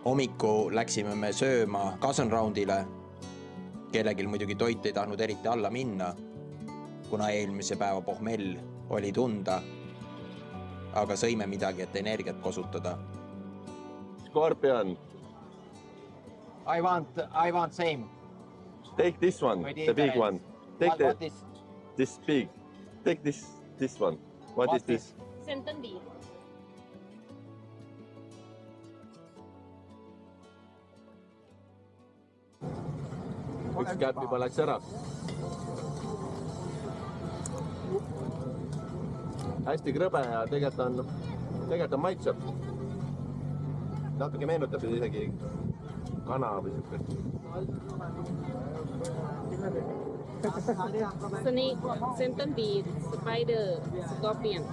hommikul läksime me sööma Cousin Roundile. Kellelgi muidugi toit ei tahtnud eriti alla minna, kuna eelmise päeva pohmell oli tunda. Aga sõime midagi, et energiat kosutada. Scorpion. I want same. Take this one, the big one. Take What is this big. Take this one. What is this? Senton beef. Üks käpp juba läks ära. Hästi krõbe ja tegelikult on maitseb. Natuke meenutab isegi kana või siukest. Snake, Senton beef, spider, scorpion.